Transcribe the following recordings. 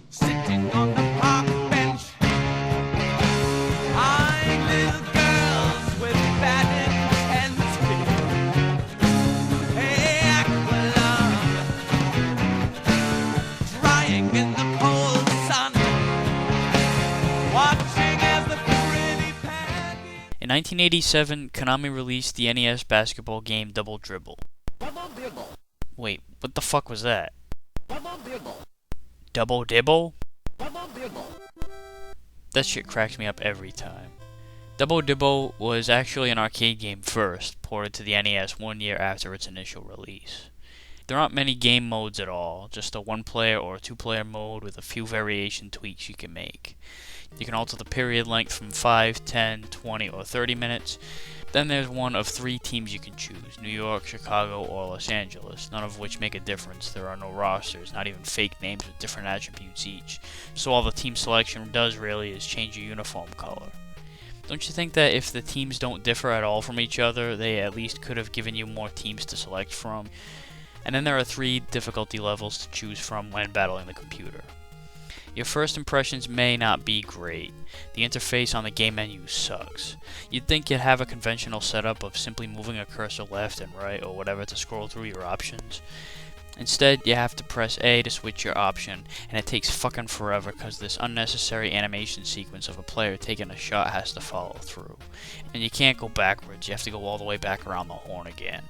Sitting on the park bench, eyeing little girls with bad intensity. Hey, Aqualung, drying in the cold sun, watching as the pretty Peggy. In 1987, Konami released the NES basketball game Double Dribble. Double Dribble. Wait, what the fuck was that? Double Dribble. Double Dibble? Double Dribble. That shit cracks me up every time. Double Dibble was actually an arcade game first, ported to the NES 1 year after its initial release. There aren't many game modes at all, just a 1-player or 2-player mode with a few variation tweaks you can make. You can alter the period length from 5, 10, 20, or 30 minutes. Then there's one of 3 teams you can choose, New York, Chicago, or Los Angeles, none of which make a difference. There are no rosters, not even fake names with different attributes each, so all the team selection does really is change your uniform color. Don't you think that if the teams don't differ at all from each other, they at least could have given you more teams to select from? And then there are 3 difficulty levels to choose from when battling the computer. Your first impressions may not be great. The interface on the game menu sucks. You'd think you'd have a conventional setup of simply moving a cursor left and right or whatever to scroll through your options. Instead, you have to press A to switch your option, and it takes fucking forever because this unnecessary animation sequence of a player taking a shot has to follow through. And you can't go backwards, you have to go all the way back around the horn again.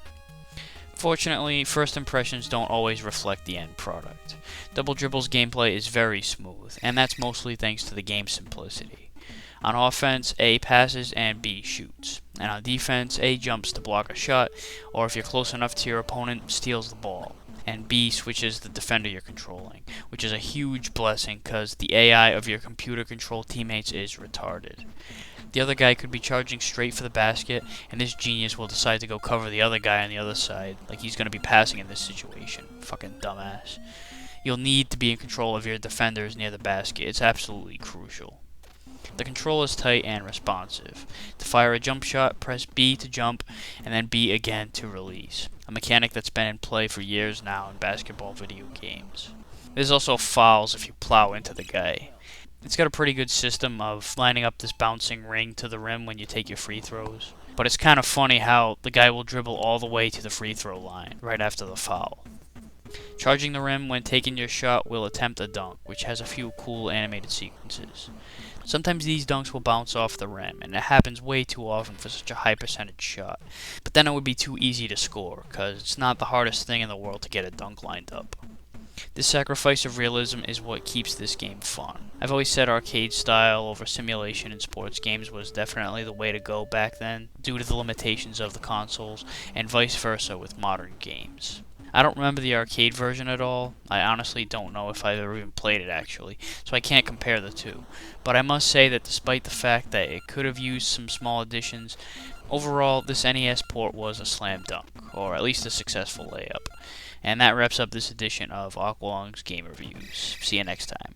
Fortunately, first impressions don't always reflect the end product. Double Dribble's gameplay is very smooth, and that's mostly thanks to the game's simplicity. On offense, A passes and B shoots. And on defense, A jumps to block a shot, or if you're close enough to your opponent, steals the ball. And B switches the defender you're controlling, which is a huge blessing because the AI of your computer-controlled teammates is retarded. The other guy could be charging straight for the basket, and this genius will decide to go cover the other guy on the other side, like he's going to be passing in this situation. Fucking dumbass. You'll need to be in control of your defenders near the basket. It's absolutely crucial. The control is tight and responsive. To fire a jump shot, press B to jump, and then B again to release. A mechanic that's been in play for years now in basketball video games. There's also fouls if you plow into the guy. It's got a pretty good system of lining up this bouncing ring to the rim when you take your free throws. But it's kind of funny how the guy will dribble all the way to the free throw line right after the foul. Charging the rim when taking your shot will attempt a dunk, which has a few cool animated sequences. Sometimes these dunks will bounce off the rim, and it happens way too often for such a high percentage shot. But then it would be too easy to score, because it's not the hardest thing in the world to get a dunk lined up. This sacrifice of realism is what keeps this game fun. I've always said arcade style over simulation in sports games was definitely the way to go back then, due to the limitations of the consoles, and vice versa with modern games. I don't remember the arcade version at all. I honestly don't know if I've ever even played it actually, so I can't compare the two. But I must say that despite the fact that it could have used some small additions, overall this NES port was a slam dunk, or at least a successful layup. And that wraps up this edition of Aqualung's Game Reviews. See you next time.